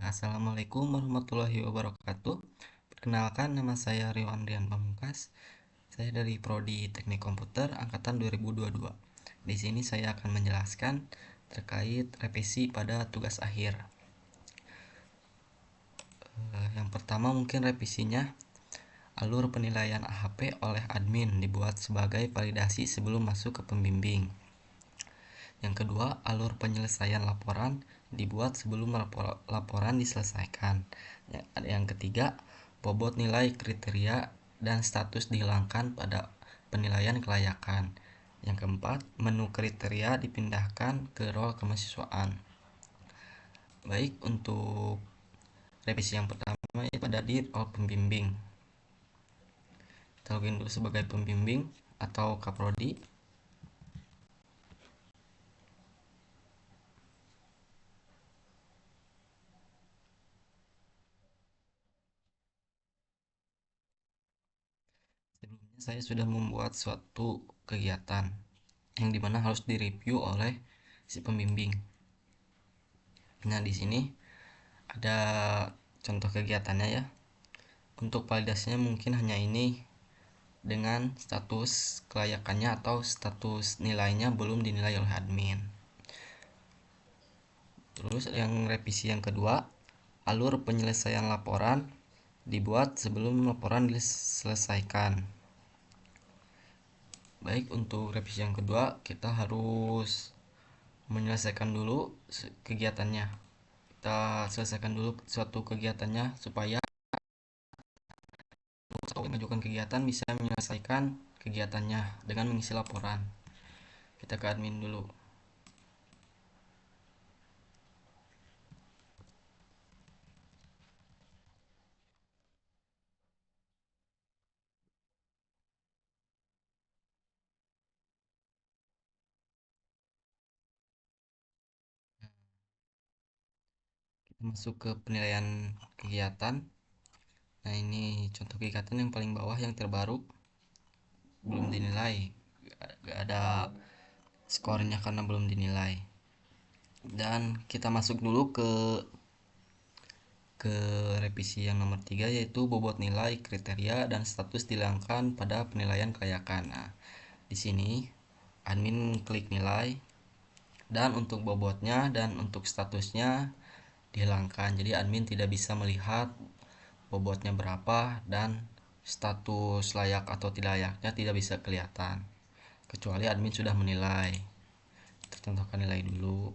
Assalamualaikum warahmatullahi wabarakatuh. Perkenalkan, nama saya Rio Andrian Pamungkas. Saya dari Prodi Teknik Komputer angkatan 2022. Di sini saya akan menjelaskan terkait revisi pada tugas akhir. Yang pertama mungkin revisinya, alur penilaian AHP oleh admin dibuat sebagai validasi sebelum masuk ke pembimbing. Yang kedua, alur penyelesaian laporan dibuat sebelum laporan diselesaikan. Yang ketiga, bobot nilai kriteria dan status dihilangkan pada penilaian kelayakan. Yang keempat, menu kriteria dipindahkan ke role kemahasiswaan. Baik, untuk revisi yang pertama itu ada di role pembimbing. Kita login dulu sebagai pembimbing atau kaprodi. Sebelumnya saya sudah membuat suatu kegiatan yang dimana harus direview oleh si pembimbing. Nah, di sini ada contoh kegiatannya ya. Untuk validasinya mungkin hanya ini dengan status kelayakannya atau status nilainya belum dinilai oleh admin. Terus yang revisi yang kedua, alur penyelesaian laporan dibuat sebelum laporan diselesaikan. Baik, untuk revisi yang kedua kita harus menyelesaikan dulu kegiatannya. Kita selesaikan dulu suatu kegiatannya supaya mengajukan kegiatan bisa menyelesaikan kegiatannya dengan mengisi laporan. Kita ke admin dulu. Kita masuk ke penilaian kegiatan. Nah, ini contoh kegiatan yang paling bawah yang terbaru, belum dinilai, gak ada skornya karena belum dinilai. Dan kita masuk dulu ke revisi yang nomor 3, yaitu bobot nilai kriteria dan status dihilangkan pada penilaian kelayakan. Nah, di sini admin klik nilai dan untuk bobotnya dan untuk statusnya dihilangkan. Jadi admin tidak bisa melihat bobotnya berapa dan status layak atau tidak layaknya tidak bisa kelihatan kecuali admin sudah menilai. Tercontohkan nilai dulu.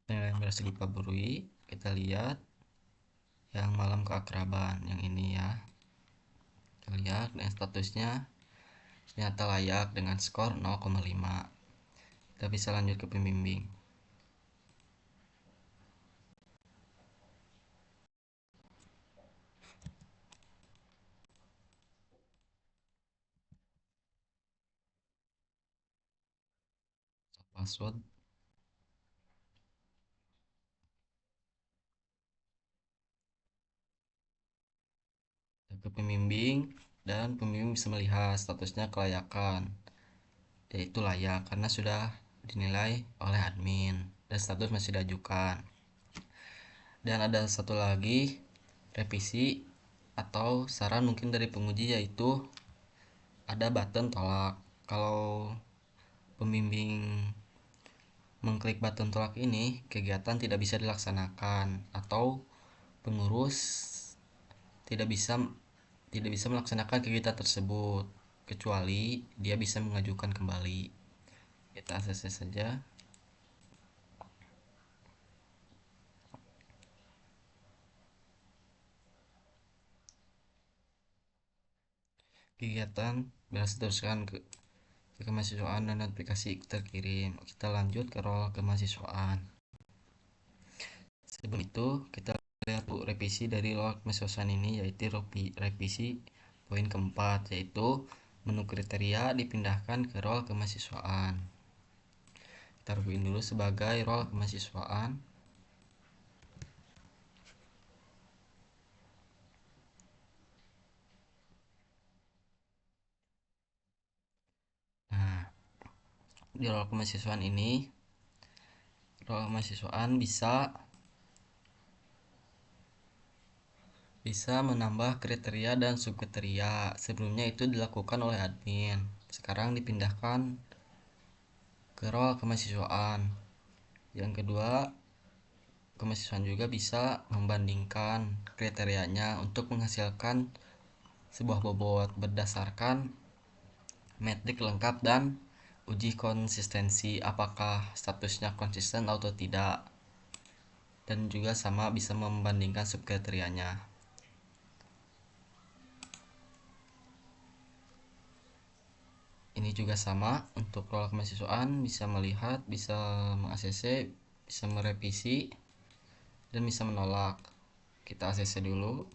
Nilai yang berhasil diperbarui, kita lihat yang malam keakraban yang ini ya. Kita lihat dan statusnya ternyata layak dengan skor 0,5. Kita bisa lanjut ke pembimbing. Password ke pembimbing dan pembimbing bisa melihat statusnya kelayakan, yaitu layak karena sudah dinilai oleh admin dan status masih diajukan. Dan ada satu lagi revisi atau saran mungkin dari penguji, yaitu ada button tolak. Kalau pembimbing mengklik button tolak ini, kegiatan tidak bisa dilaksanakan atau pengurus tidak bisa melaksanakan kegiatan tersebut kecuali dia bisa mengajukan kembali. Kita akses saja. Kegiatan berhasil teruskan ke kemahasiswaan dan notifikasi terkirim. Kita lanjut ke role kemahasiswaan. Sebelum itu kita lihat revisi dari role kemahasiswaan ini, yaitu revisi poin keempat, yaitu menu kriteria dipindahkan ke role kemahasiswaan. Kita login dulu sebagai role kemahasiswaan. di role kemahasiswaan ini, role kemahasiswaan bisa menambah kriteria dan subkriteria. Sebelumnya itu dilakukan oleh admin, sekarang dipindahkan ke role kemahasiswaan. Yang kedua, kemahasiswaan juga bisa membandingkan kriterianya untuk menghasilkan sebuah bobot berdasarkan metrik lengkap dan uji konsistensi, apakah statusnya konsisten atau tidak, dan juga sama bisa membandingkan subkriterianya. Ini juga sama untuk role kemahasiswaan, bisa melihat, bisa meng-ACC, bisa merevisi, dan bisa menolak. Kita ACC dulu.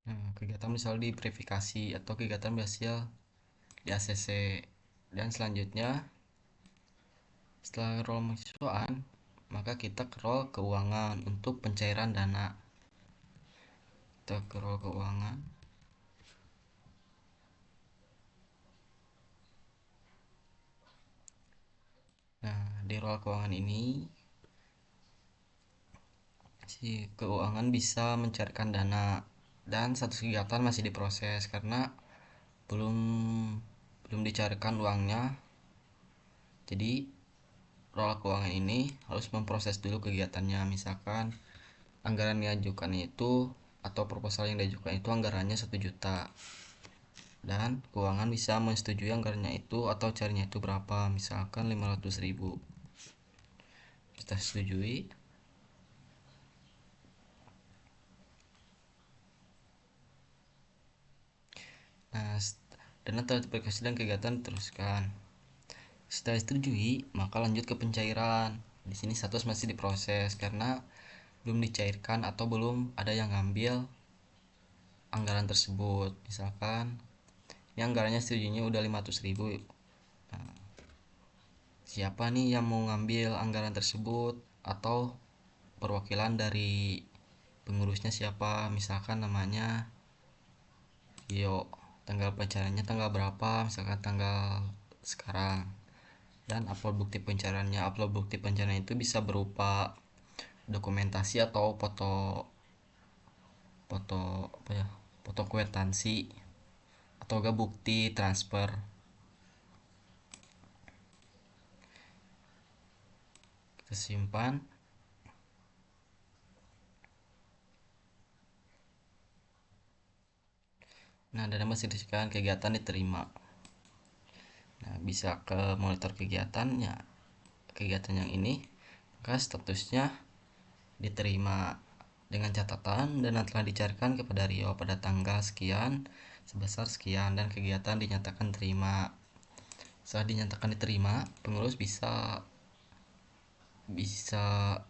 Nah, kegiatan misal di verifikasi atau kegiatan berhasil di ACC. Dan selanjutnya, setelah role mahasiswaan, maka kita ke role keuangan untuk pencairan dana. Kita ke role keuangan. Nah, di role keuangan ini, si keuangan bisa mencairkan dana, dan satu kegiatan masih diproses karena belum belum dicarikan uangnya. Jadi role keuangan ini harus memproses dulu kegiatannya. Misalkan anggaran yang diajukan itu atau proposal yang diajukan itu anggarannya 1 juta, dan keuangan bisa menyetujui anggarannya itu atau carinya itu berapa, misalkan 500.000. Kita setujui. Nah, dana telah diperifikasi dan kegiatan teruskan. Setelah disetujui, maka lanjut ke pencairan. Di sini status masih diproses karena belum dicairkan atau belum ada yang ngambil anggaran tersebut. Misalkan yang anggarannya setujunya udah 500.000. Nah, siapa nih yang mau ngambil anggaran tersebut, atau perwakilan dari pengurusnya siapa, misalkan namanya Yo, tanggal pencariannya tanggal berapa, misalkan tanggal sekarang, dan upload bukti pencariannya. Upload bukti pencarian itu bisa berupa dokumentasi atau foto foto apa ya, foto kwitansi atau enggak bukti transfer. Kita simpan. Nah, dana masih disediakan, kegiatan diterima. Nah, bisa ke monitor kegiatannya, kegiatan yang ini, maka statusnya diterima dengan catatan dana telah dicarikan kepada Rio pada tanggal sekian sebesar sekian, dan kegiatan dinyatakan terima. Setelah dinyatakan diterima, pengurus bisa bisa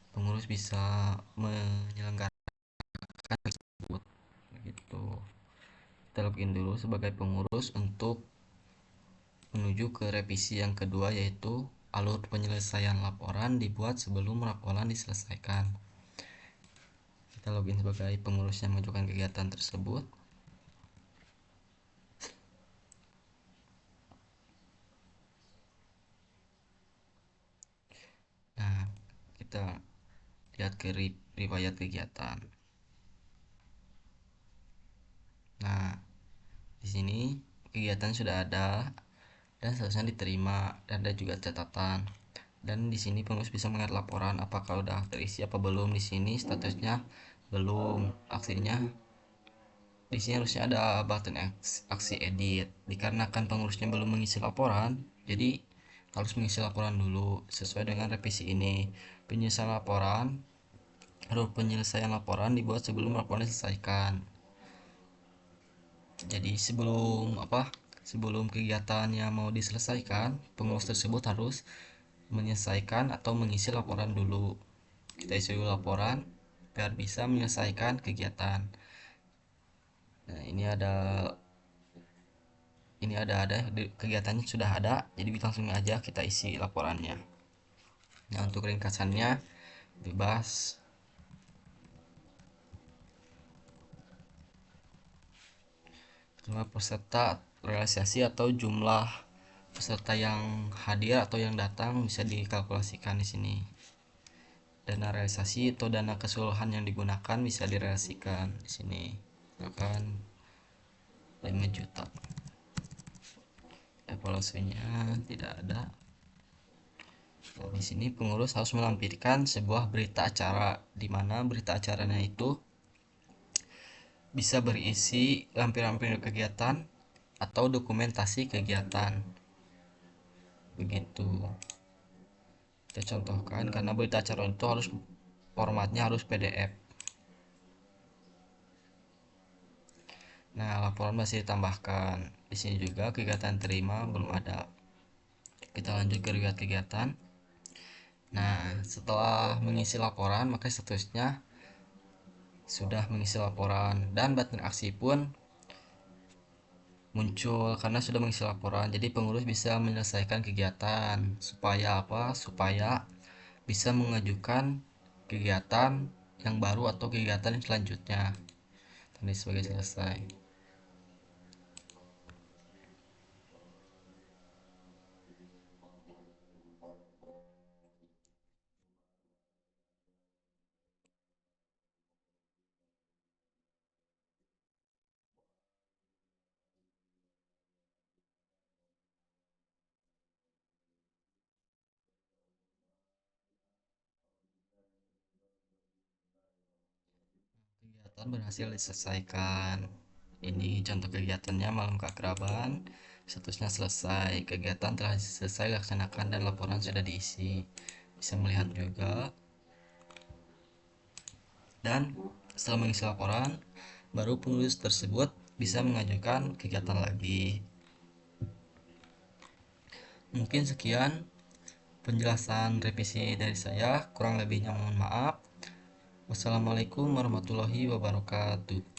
pengurus bisa menyelenggarakan tersebut gitu. Kita login dulu sebagai pengurus untuk menuju ke revisi yang kedua, yaitu alur penyelesaian laporan dibuat sebelum laporan diselesaikan. Kita login sebagai pengurus yang mengajukan kegiatan tersebut. Nah, kita lihat ke riwayat kegiatan. Nah, di sini kegiatan sudah ada dan seharusnya diterima, dan ada juga catatan. Dan di sini pengurus bisa melihat laporan apakah udah terisi apa belum. Di sini statusnya belum. Aksinya di sini harusnya ada button aksi edit. Dikarenakan pengurusnya belum mengisi laporan, jadi harus mengisi laporan dulu sesuai dengan revisi ini. Penyelesaian laporan dibuat sebelum laporan diselesaikan. Jadi sebelum kegiatannya mau diselesaikan, pengurus tersebut harus menyelesaikan atau mengisi laporan dulu. Kita isi dulu laporan biar bisa menyelesaikan kegiatan. Nah, ini ada kegiatannya sudah ada, jadi langsung aja kita isi laporannya. Nah, untuk ringkasannya, bebas. Jumlah peserta realisasi atau jumlah peserta yang hadir atau yang datang bisa dikalkulasikan di sini. Dana realisasi atau dana keseluruhan yang digunakan bisa direalisasikan di sini. Akan 5 juta. Evaluasinya tidak ada. Nah, di sini pengurus harus melampirkan sebuah berita acara, di mana berita acaranya itu bisa berisi lampiran-lampiran kegiatan atau dokumentasi kegiatan. Begitu. Kita contohkan, karena berita acara itu harus formatnya harus PDF. Nah, laporan masih ditambahkan. Di sini juga kegiatan terima belum ada. Kita lanjut ke riwayat kegiatan. Nah, setelah mengisi laporan, maka seterusnya sudah mengisi laporan dan button aksi pun muncul karena sudah mengisi laporan. Jadi pengurus bisa menyelesaikan kegiatan. Supaya apa? Supaya bisa mengajukan kegiatan yang baru atau kegiatan yang selanjutnya. Tadi sebagai selesai. Kegiatan berhasil diselesaikan. Ini contoh kegiatannya malam keakraban. Seterusnya selesai. Kegiatan telah selesai dilaksanakan dan laporan sudah diisi. Bisa melihat juga. Dan setelah mengisi laporan, baru penulis tersebut bisa mengajukan kegiatan lagi. Mungkin sekian penjelasan revisi dari saya. Kurang lebihnya mohon maaf. Wassalamualaikum warahmatullahi wabarakatuh.